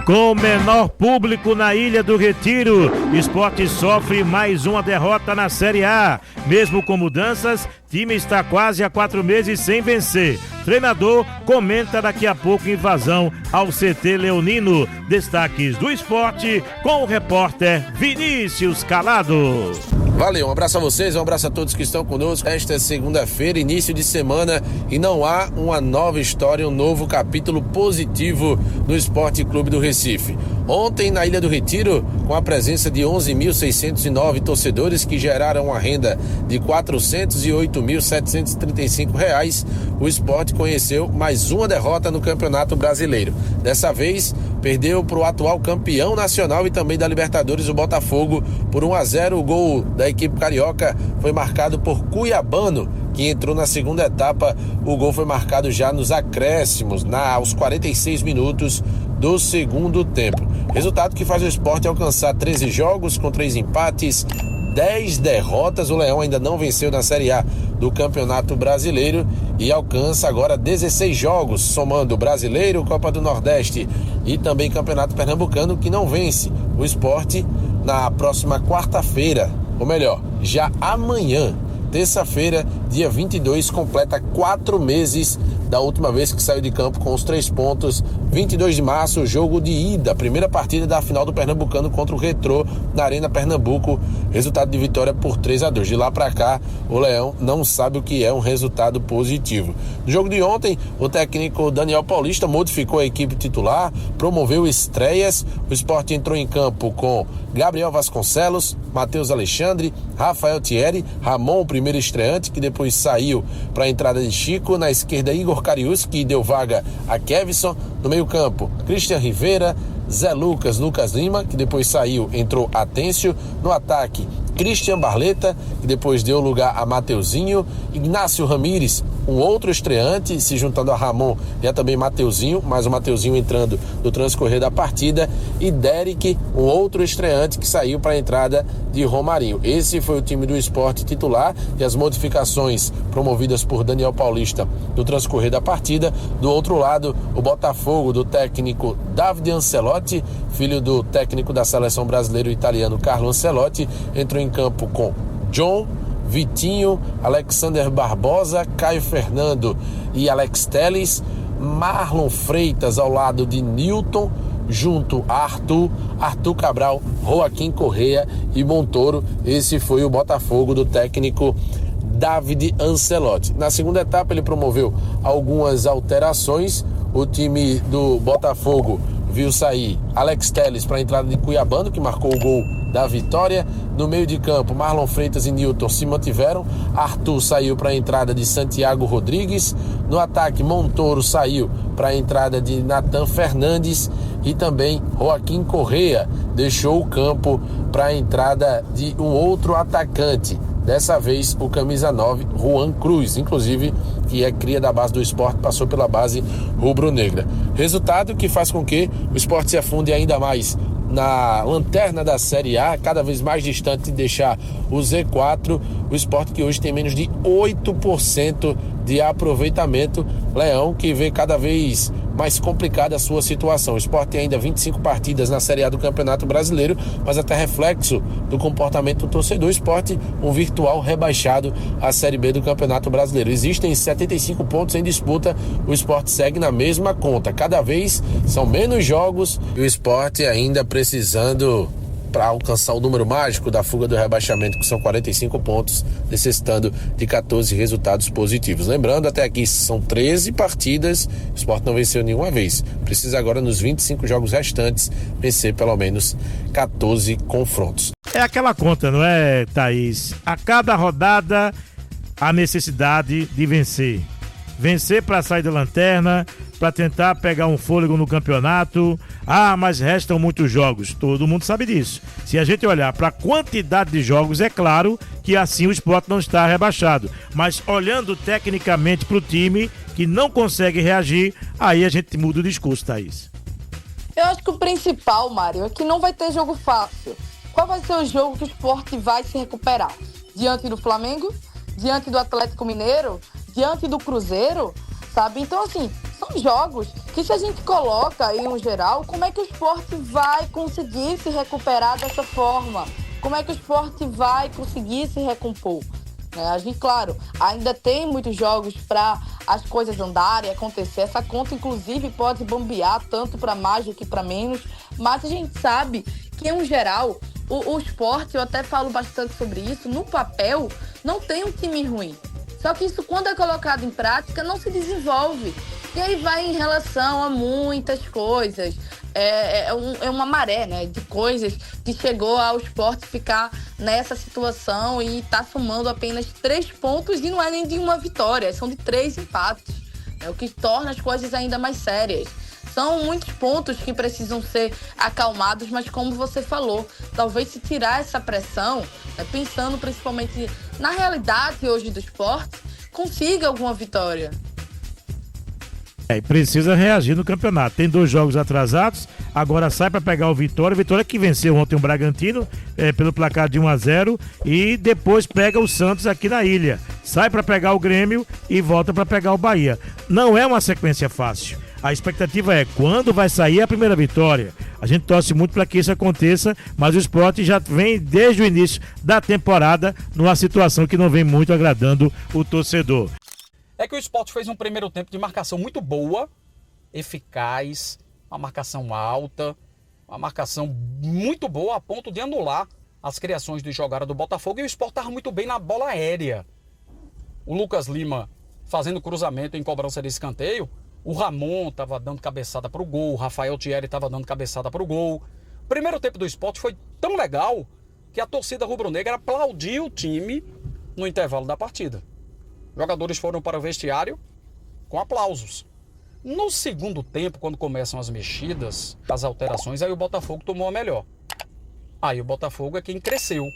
Com menor público na Ilha do Retiro, Sport sofre mais uma derrota na Série A. Mesmo com mudanças, time está quase há 4 meses sem vencer. Treinador comenta daqui a pouco invasão ao CT Leonino. Destaques do esporte com o repórter Vinícius Calado. Valeu, um abraço a vocês, um abraço a todos que estão conosco. Esta é segunda-feira, início de semana, e não há uma nova história, um novo capítulo positivo no Esporte Clube do Recife. Ontem, na Ilha do Retiro, com a presença de 11.609 torcedores que geraram uma renda de R$ 408.735, o Sport conheceu mais uma derrota no Campeonato Brasileiro. Dessa vez, perdeu para o atual campeão nacional e também da Libertadores, o Botafogo, por 1-0. O gol da equipe carioca foi marcado por Cuiabano, que entrou na segunda etapa. O gol foi marcado já nos acréscimos, aos 46 minutos do segundo tempo. Resultado que faz o Sport alcançar 13 jogos com 3 empates, 10 derrotas. O Leão ainda não venceu na Série A do Campeonato Brasileiro e alcança agora 16 jogos, somando o Brasileiro, Copa do Nordeste e também Campeonato Pernambucano, que não vence. O Sport na próxima quarta-feira, ou melhor, já amanhã, terça-feira, dia 22, completa 4 meses da última vez que saiu de campo com os 3 pontos. 22 de março, jogo de ida, primeira partida da final do Pernambucano contra o Retrô na Arena Pernambuco. Resultado de vitória por 3-2. De lá para cá, o Leão não sabe o que é um resultado positivo. No jogo de ontem, o técnico Daniel Paulista modificou a equipe titular, promoveu estreias. O Sport entrou em campo com Gabriel Vasconcelos, Matheus Alexandre, Rafael Thierry, Ramon, o primeiro estreante, que depois saiu para a entrada de Chico. Na esquerda, Igor Carius, que deu vaga a Kevson. No meio-campo, Christian Rivera, Zé Lucas, Lucas Lima, que depois saiu, entrou Atêncio. No ataque, Christian Barleta, que depois deu lugar a Mateuzinho. Ignácio Ramírez, um outro estreante, se juntando a Ramon e a também Mateuzinho, mas o Mateuzinho entrando no transcorrer da partida. E Derek, um outro estreante que saiu para a entrada de Romarinho. Esse foi o time do Sport titular e as modificações promovidas por Daniel Paulista no transcorrer da partida. Do outro lado, o Botafogo do técnico Davide Ancelotti, filho do técnico da seleção brasileira italiano Carlo Ancelotti, entrou em campo com John, Vitinho, Alexander Barbosa, Caio Fernando e Alex Telles, Marlon Freitas ao lado de Newton, junto a Arthur Cabral, Joaquim Correa e Montoro. Esse foi o Botafogo do técnico Davide Ancelotti. Na segunda etapa ele promoveu algumas alterações. O time do Botafogo viu sair Alex Telles para a entrada de Cuiabano, que marcou o gol da vitória. No meio de campo, Marlon Freitas e Newton se mantiveram. Arthur saiu para a entrada de Santiago Rodrigues. No ataque, Montoro saiu para a entrada de Nathan Fernandes. E também Joaquim Correa deixou o campo para a entrada de um outro atacante. Dessa vez, o camisa 9, Juan Cruz, inclusive, que é cria da base do Sport, passou pela base rubro-negra. Resultado que faz com que o Sport se afunde ainda mais na lanterna da Série A, cada vez mais distante de deixar o Z4. O Sport que hoje tem menos de 8% de aproveitamento. Leão que vê cada vez mais complicada a sua situação. O Sport tem ainda 25 partidas na Série A do Campeonato Brasileiro, mas até reflexo do comportamento do torcedor. O Sport, um virtual rebaixado à Série B do Campeonato Brasileiro. Existem 75 pontos em disputa, o Sport segue na mesma conta. Cada vez são menos jogos e o Sport ainda precisando para alcançar o número mágico da fuga do rebaixamento, que são 45 pontos, necessitando de 14 resultados positivos. Lembrando, até aqui são 13 partidas, o Sport não venceu nenhuma vez. Precisa agora, nos 25 jogos restantes, vencer pelo menos 14 confrontos. É aquela conta, não é, Thaís? A cada rodada, a necessidade de vencer. Vencer para sair da lanterna, para tentar pegar um fôlego no campeonato. Mas restam muitos jogos. Todo mundo sabe disso. Se a gente olhar para a quantidade de jogos, é claro que assim o Sport não está rebaixado. Mas olhando tecnicamente para o time que não consegue reagir, aí a gente muda o discurso, Thaís. Eu acho que o principal, Mário, é que não vai ter jogo fácil. Qual vai ser o jogo que o Sport vai se recuperar? Diante do Flamengo? Diante do Atlético Mineiro? Diante do Cruzeiro? Sabe? Então, assim, São jogos que, se a gente coloca em um geral, como é que o Sport vai conseguir se recuperar dessa forma? Como é que o Sport vai conseguir se recompor? A gente, claro, ainda tem muitos jogos para as coisas andarem, acontecer. Essa conta, inclusive, pode bombear tanto para mais do que para menos. Mas a gente sabe que, em geral, o Sport, eu até falo bastante sobre isso, no papel, não tem um time ruim. Só que isso, quando é colocado em prática, não se desenvolve. E aí vai em relação a muitas coisas. É uma maré, né, de coisas que chegou ao Sport ficar nessa situação e tá somando apenas 3 pontos e não é nem de uma vitória, são de 3 empates. É o que torna as coisas ainda mais sérias. São muitos pontos que precisam ser acalmados, mas como você falou, talvez se tirar essa pressão, pensando principalmente na realidade hoje do Sport, consiga alguma vitória. E precisa reagir no campeonato. Tem 2 jogos atrasados, agora sai para pegar o Vitória. Vitória que venceu ontem o Bragantino pelo placar de 1-0 e depois pega o Santos aqui na ilha. Sai para pegar o Grêmio e volta para pegar o Bahia. Não é uma sequência fácil. A expectativa é quando vai sair a primeira vitória. A gente torce muito para que isso aconteça, mas o Sport já vem desde o início da temporada numa situação que não vem muito agradando o torcedor. É que o Sport fez um primeiro tempo de marcação muito boa, eficaz, uma marcação alta, uma marcação muito boa a ponto de anular as criações de jogada do Botafogo, e o Sport estava muito bem na bola aérea. O Lucas Lima fazendo cruzamento em cobrança de escanteio, o Ramon estava dando cabeçada para o gol, o Rafael Thierry estava dando cabeçada para o gol. O primeiro tempo do Sport foi tão legal que a torcida rubro-negra aplaudiu o time no intervalo da partida. Jogadores foram para o vestiário com aplausos. No segundo tempo, quando começam as mexidas, as alterações, aí o Botafogo tomou a melhor. Aí o Botafogo é quem cresceu.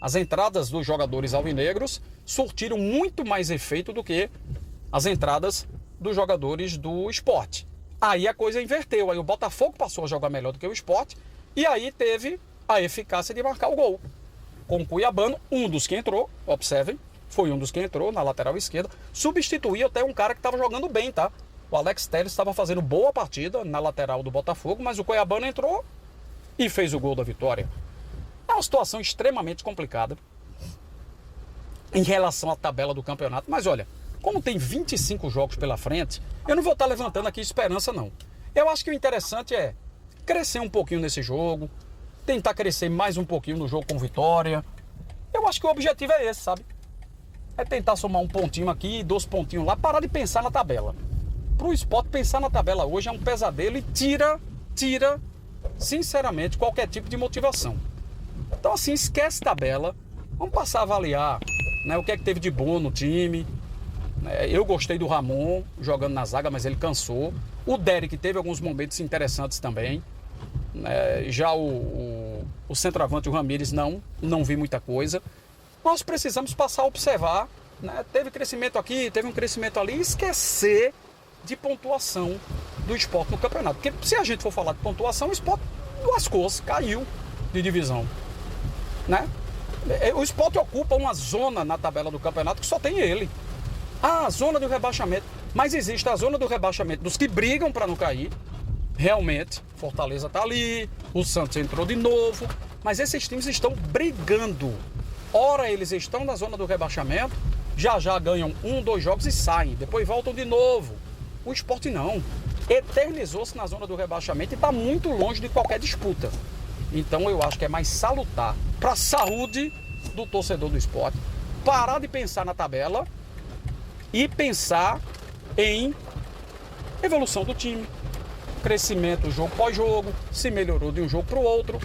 As entradas dos jogadores alvinegros surtiram muito mais efeito do que as entradas dos jogadores do Sport. Aí a coisa inverteu. Aí o Botafogo passou a jogar melhor do que o Sport e aí teve a eficácia de marcar o gol. Com o Cuiabano, um dos que entrou, observem, foi um dos que entrou na lateral esquerda, substituiu até um cara que estava jogando bem, tá? O Alex Telles estava fazendo boa partida na lateral do Botafogo, mas o Cuiabano entrou e fez o gol da vitória. É uma situação extremamente complicada em relação à tabela do campeonato. Mas olha, como tem 25 jogos pela frente, eu não vou estar levantando aqui esperança, não. Eu acho que o interessante é crescer um pouquinho nesse jogo, tentar crescer mais um pouquinho no jogo com vitória. Eu acho que o objetivo é esse, sabe? É tentar somar um pontinho aqui, 2 pontinhos lá, parar de pensar na tabela. Para o Sport, pensar na tabela hoje é um pesadelo e tira, sinceramente, qualquer tipo de motivação. Então, assim, esquece tabela, vamos passar a avaliar, né, o que é que teve de bom no time. Eu gostei do Ramon jogando na zaga, mas ele cansou. O Derek teve alguns momentos interessantes também. Já o centroavante, o Ramírez, não vi muita coisa. Nós precisamos passar a observar, né? Teve crescimento aqui, teve um crescimento ali, e esquecer de pontuação do Sport no campeonato. Porque se a gente for falar de pontuação, o Sport lascou-se, caiu de divisão, né? O Sport ocupa uma zona na tabela do campeonato que só tem ele. A zona do rebaixamento. Mas existe a zona do rebaixamento dos que brigam para não cair. Realmente, Fortaleza está ali, o Santos entrou de novo, mas esses times estão brigando. Ora eles estão na zona do rebaixamento, já ganham 1, 2 jogos e saem, depois voltam de novo. O Sport não, eternizou-se na zona do rebaixamento e está muito longe de qualquer disputa. Então eu acho que é mais salutar para a saúde do torcedor do Sport, parar de pensar na tabela e pensar em evolução do time, crescimento jogo pós jogo, se melhorou de um jogo para o outro.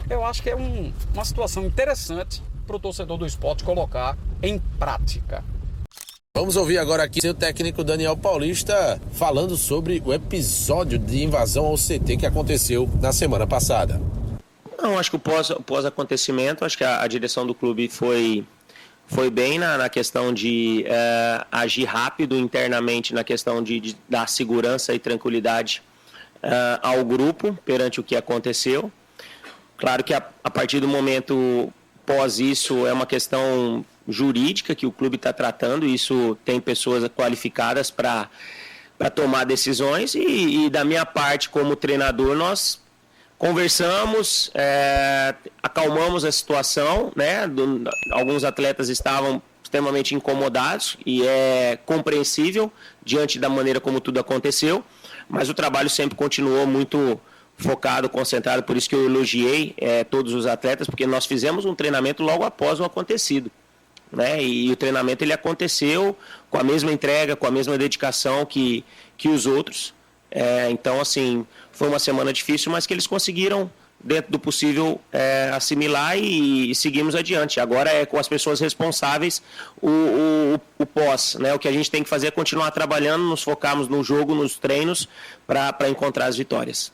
Eu acho que é uma situação interessante para o torcedor do Sport colocar em prática. Vamos ouvir agora aqui o técnico Daniel Paulista falando sobre o episódio de invasão ao CT que aconteceu na semana passada. Não, acho que o pós-acontecimento, acho que a direção do clube foi bem na questão de agir rápido internamente, na questão de dar segurança e tranquilidade ao grupo perante o que aconteceu. Claro que a partir do momento pós isso é uma questão jurídica que o clube está tratando, isso tem pessoas qualificadas para tomar decisões e da minha parte como treinador nós conversamos, acalmamos a situação, né? Alguns atletas estavam extremamente incomodados e é compreensível diante da maneira como tudo aconteceu, mas o trabalho sempre continuou muito focado, concentrado, por isso que eu elogiei todos os atletas, porque nós fizemos um treinamento logo após o acontecido, né? E o treinamento ele aconteceu com a mesma entrega, com a mesma dedicação que os outros. Então, assim, foi uma semana difícil, mas que eles conseguiram, dentro do possível, assimilar e seguimos adiante. Agora é com as pessoas responsáveis o pós, né? O que a gente tem que fazer é continuar trabalhando, nos focarmos no jogo, nos treinos, para encontrar as vitórias.